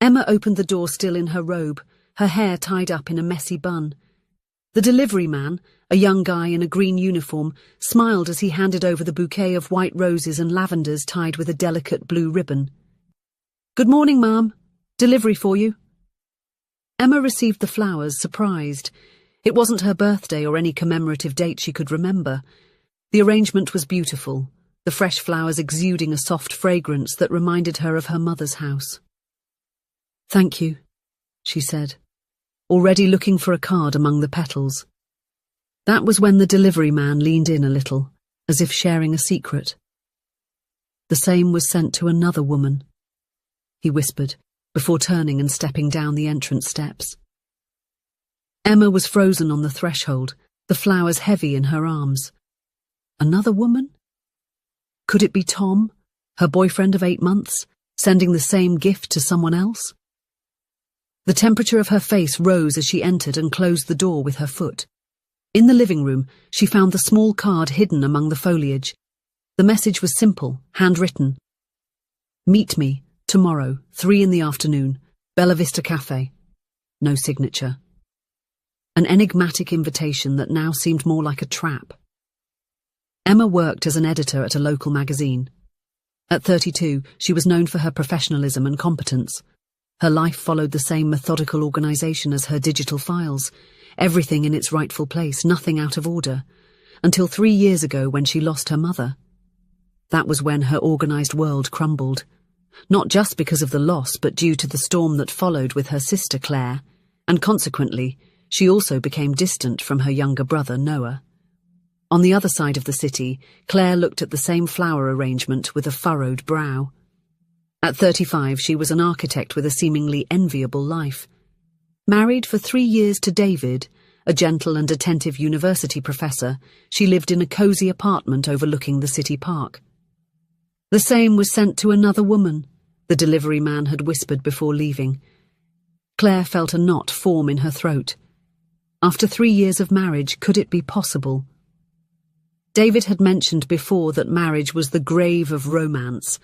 Emma opened the door still in her robe, her hair tied up in a messy bun. The delivery man, a young guy in a green uniform, smiled as he handed over the bouquet of white roses and lavenders tied with a delicate blue ribbon. "Good morning, ma'am. Delivery for you." Emma received the flowers, surprised. It wasn't her birthday or any commemorative date she could remember. The arrangement was beautiful, the fresh flowers exuding a soft fragrance that reminded her of her mother's house. "Thank you," she said, already looking for a card among the petals. That was when the delivery man leaned in a little, as if sharing a secret. "The same was sent to another woman," he whispered, before turning and stepping down the entrance steps. Emma was frozen on the threshold, the flowers heavy in her arms. Another woman? Could it be Tom, her boyfriend of 8 months, sending the same gift to someone else? The temperature of her face rose as she entered and closed the door with her foot. In the living room, she found the small card hidden among the foliage. The message was simple, handwritten. "Meet me, tomorrow, 3 in the afternoon, Bella Vista Café." No signature. An enigmatic invitation that now seemed more like a trap. Emma worked as an editor at a local magazine. At 32, she was known for her professionalism and competence. Her life followed the same methodical organization as her digital files, everything in its rightful place, nothing out of order, until 3 years ago when she lost her mother. That was when her organized world crumbled, not just because of the loss but due to the storm that followed with her sister Clare, and consequently, she also became distant from her younger brother Noah. On the other side of the city, Claire looked at the same flower arrangement with a furrowed brow. At 35, she was an architect with a seemingly enviable life. Married for 3 years to David, a gentle and attentive university professor, she lived in a cozy apartment overlooking the city park. "The same was sent to another woman," the delivery man had whispered before leaving. Claire felt a knot form in her throat. After 3 years of marriage, could it be possible? David had mentioned before that marriage was the grave of romance,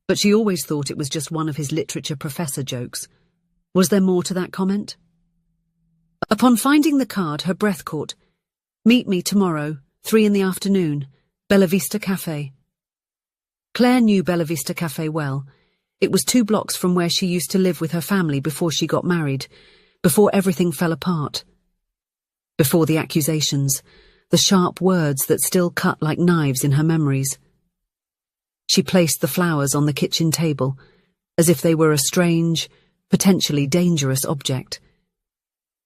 but she always thought it was just one of his literature professor jokes. Was there more to that comment? Upon finding the card, her breath caught. "Meet me tomorrow, 3 in the afternoon, Bella Vista Café." Claire knew Bella Vista Café well. It was 2 blocks from where she used to live with her family before she got married, before everything fell apart. Before the accusations, the sharp words that still cut like knives in her memories. She placed the flowers on the kitchen table, as if they were a strange, potentially dangerous object.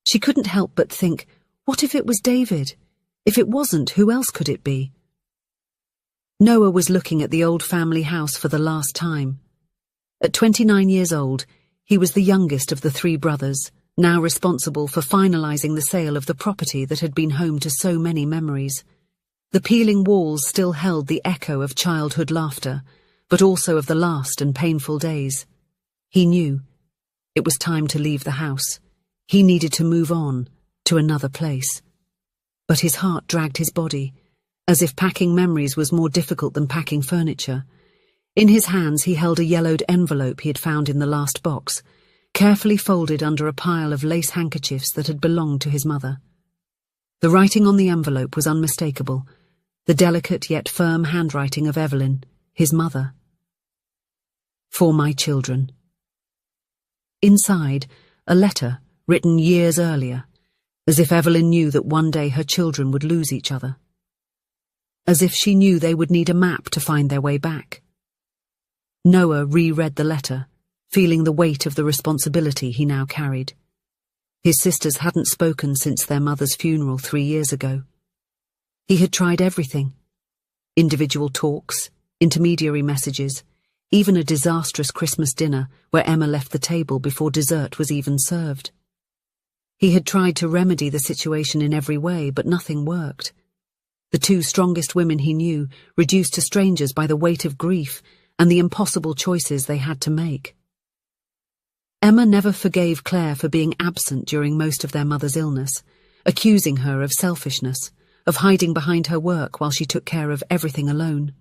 She couldn't help but think, what if it was David? If it wasn't, who else could it be? Noah was looking at the old family house for the last time. At 29 years old, he was the youngest of the 3 brothers, now responsible for finalizing the sale of the property that had been home to so many memories. The peeling walls still held the echo of childhood laughter, but also of the last and painful days. He knew it was time to leave the house. He needed to move on, to another place. But his heart dragged his body, as if packing memories was more difficult than packing furniture. In his hands he held a yellowed envelope he had found in the last box, carefully folded under a pile of lace handkerchiefs that had belonged to his mother. The writing on the envelope was unmistakable, the delicate yet firm handwriting of Evelyn, his mother. "For my children." Inside, a letter written years earlier, as if Evelyn knew that one day her children would lose each other. As if she knew they would need a map to find their way back. Noah reread the letter, feeling the weight of the responsibility he now carried. His sisters hadn't spoken since their mother's funeral 3 years ago. He had tried everything. Individual talks, intermediary messages, even a disastrous Christmas dinner where Emma left the table before dessert was even served. He had tried to remedy the situation in every way, but nothing worked. The 2 strongest women he knew, reduced to strangers by the weight of grief and the impossible choices they had to make. Emma never forgave Claire for being absent during most of their mother's illness, accusing her of selfishness, of hiding behind her work while she took care of everything alone.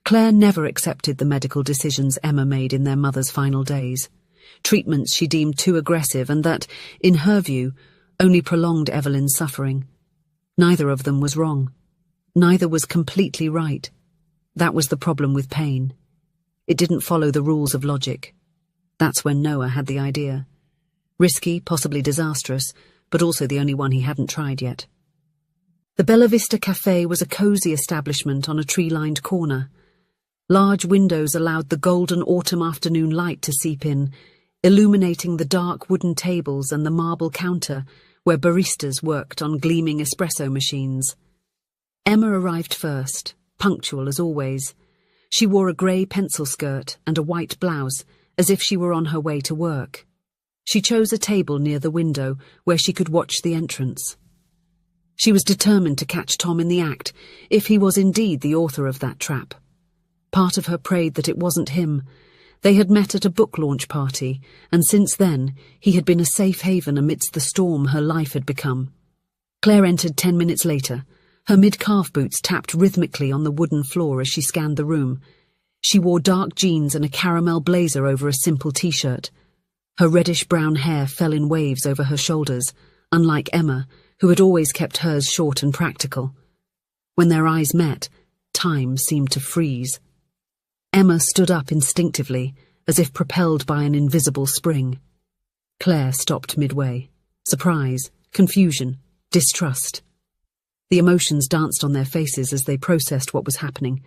Claire never accepted the medical decisions Emma made in their mother's final days. treatments she deemed too aggressive and that, in her view, only prolonged Evelyn's suffering. Neither of them was wrong. Neither was completely right. That was the problem with pain. It didn't follow the rules of logic. That's when Noah had the idea. Risky, possibly disastrous, but also the only one he hadn't tried yet. The Bella Vista Café was a cosy establishment on a tree-lined corner. Large windows allowed the golden autumn afternoon light to seep in, illuminating the dark wooden tables and the marble counter where baristas worked on gleaming espresso machines. Emma arrived first, punctual as always. She wore a grey pencil skirt and a white blouse, as if she were on her way to work. She chose a table near the window where she could watch the entrance. She was determined to catch Tom in the act, if he was indeed the author of that trap. Part of her prayed that it wasn't him. They had met at a book launch party, and since then he had been a safe haven amidst the storm her life had become. Claire entered 10 minutes later. Her mid-calf boots tapped rhythmically on the wooden floor as she scanned the room. She wore dark jeans and a caramel blazer over a simple t-shirt. Her reddish-brown hair fell in waves over her shoulders, unlike Emma, who had always kept hers short and practical. When their eyes met, time seemed to freeze. Emma stood up instinctively, as if propelled by an invisible spring. Claire stopped midway. Surprise, confusion, distrust. The emotions danced on their faces as they processed what was happening.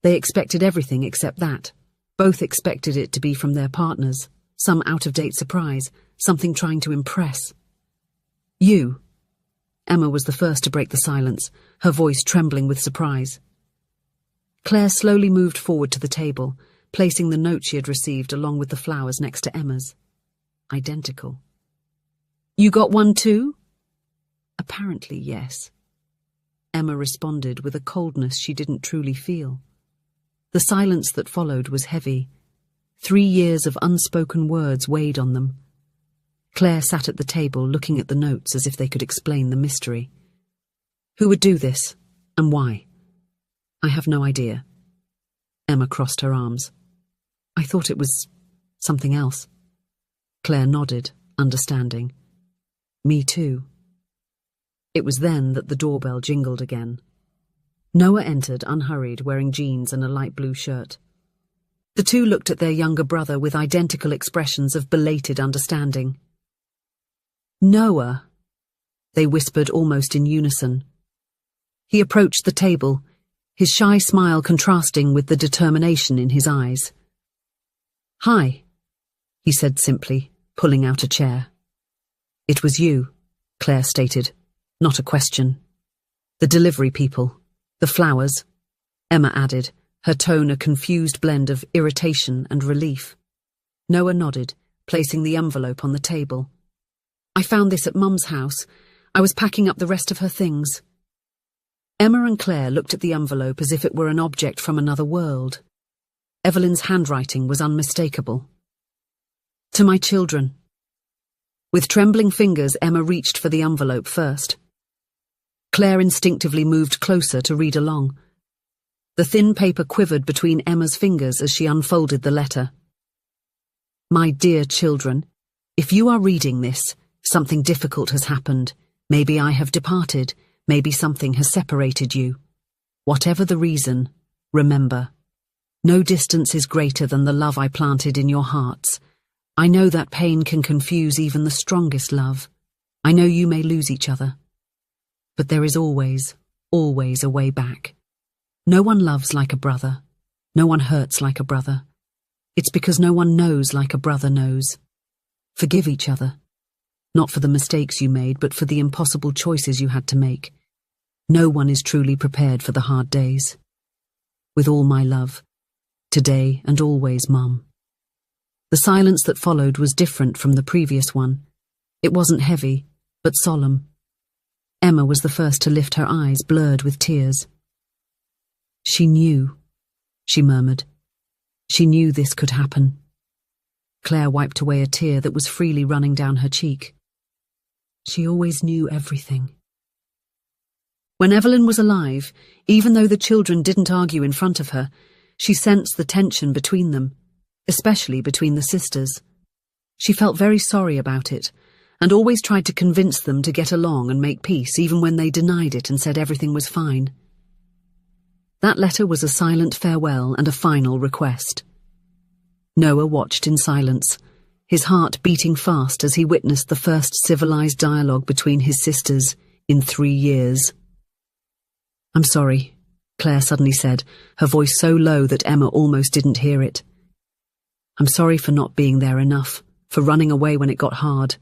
They expected everything except that. Both expected it to be from their partners, some out-of-date surprise, something trying to impress. You. Emma was the first to break the silence, her voice trembling with surprise. Claire slowly moved forward to the table, placing the note she had received along with the flowers next to Emma's. Identical. You got one too? Apparently, yes. Emma responded with a coldness she didn't truly feel. The silence that followed was heavy. 3 years of unspoken words weighed on them. Claire sat at the table looking at the notes as if they could explain the mystery. Who would do this, and why? I have no idea. Emma crossed her arms. I thought it was something else. Claire nodded, understanding. Me too. It was then that the doorbell jingled again. Noah entered, unhurried, wearing jeans and a light blue shirt. The two looked at their younger brother with identical expressions of belated understanding. Noah, they whispered almost in unison. He approached the table, his shy smile contrasting with the determination in his eyes. Hi, he said simply, pulling out a chair. It was you, Claire stated, not a question. The delivery people, the flowers, Emma added, her tone a confused blend of irritation and relief. Noah nodded, placing the envelope on the table. I found this at Mum's house. I was packing up the rest of her things. Emma and Claire looked at the envelope as if it were an object from another world. Evelyn's handwriting was unmistakable. To my children. With trembling fingers, Emma reached for the envelope first. Claire instinctively moved closer to read along. The thin paper quivered between Emma's fingers as she unfolded the letter. My dear children, if you are reading this, something difficult has happened. Maybe I have departed. Maybe something has separated you. Whatever the reason, remember, no distance is greater than the love I planted in your hearts. I know that pain can confuse even the strongest love. I know you may lose each other. But there is always, always a way back. No one loves like a brother. No one hurts like a brother. It's because no one knows like a brother knows. Forgive each other. Not for the mistakes you made, but for the impossible choices you had to make. No one is truly prepared for the hard days. With all my love, today and always, Mum. The silence that followed was different from the previous one. It wasn't heavy, but solemn. Emma was the first to lift her eyes, blurred with tears. She knew, she murmured. She knew this could happen. Claire wiped away a tear that was freely running down her cheek. She always knew everything. When Evelyn was alive, even though the children didn't argue in front of her, she sensed the tension between them, especially between the sisters. She felt very sorry about it, and always tried to convince them to get along and make peace, even when they denied it and said everything was fine. That letter was a silent farewell and a final request. Noah watched in silence, his heart beating fast as he witnessed the first civilized dialogue between his sisters in 3 years. "I'm sorry," Claire suddenly said, her voice so low that Emma almost didn't hear it. "I'm sorry for not being there enough, for running away when it got hard."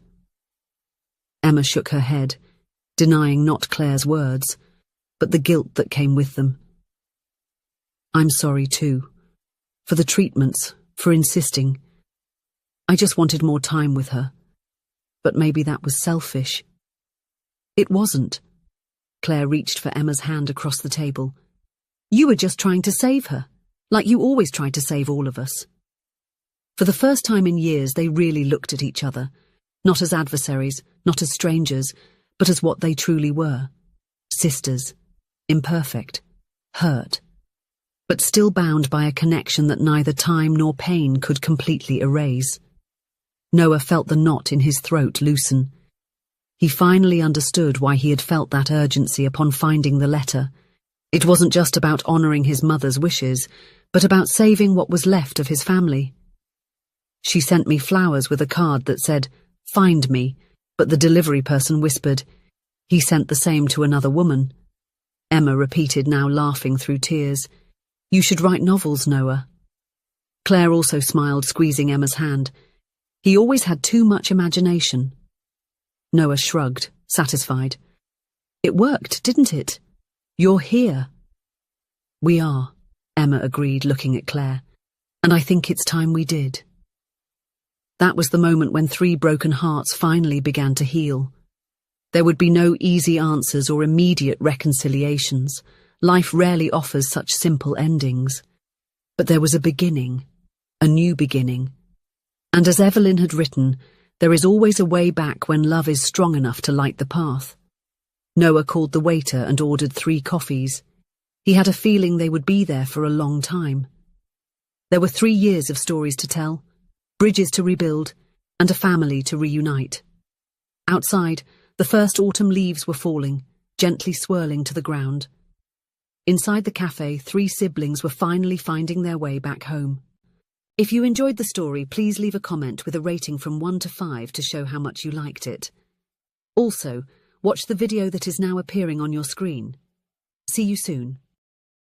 Emma shook her head, denying not Claire's words, but the guilt that came with them. "I'm sorry too, for the treatments, for insisting. I just wanted more time with her, but maybe that was selfish." "It wasn't." Claire reached for Emma's hand across the table. "You were just trying to save her, like you always tried to save all of us." For the first time in years, they really looked at each other, not as adversaries, not as strangers, but as what they truly were. Sisters, imperfect, hurt, but still bound by a connection that neither time nor pain could completely erase. Noah felt the knot in his throat loosen. He finally understood why he had felt that urgency upon finding the letter. It wasn't just about honoring his mother's wishes, but about saving what was left of his family. "She sent me flowers with a card that said, 'Find me,' but the delivery person whispered, 'He sent the same to another woman.'" Emma repeated, now laughing through tears. "You should write novels, Noah." Claire also smiled, squeezing Emma's hand. "He always had too much imagination." Noah shrugged, satisfied. "It worked, didn't it? You're here." "We are," Emma agreed, looking at Claire. "And I think it's time we did." That was the moment when 3 broken hearts finally began to heal. There would be no easy answers or immediate reconciliations. Life rarely offers such simple endings. But there was a beginning, a new beginning. And as Evelyn had written, there is always a way back when love is strong enough to light the path. Noah called the waiter and ordered 3 coffees. He had a feeling they would be there for a long time. There were 3 years of stories to tell, bridges to rebuild, and a family to reunite. Outside, the first autumn leaves were falling, gently swirling to the ground. Inside the cafe, 3 siblings were finally finding their way back home. If you enjoyed the story, please leave a comment with a rating from 1 to 5 to show how much you liked it. Also, watch the video that is now appearing on your screen. See you soon.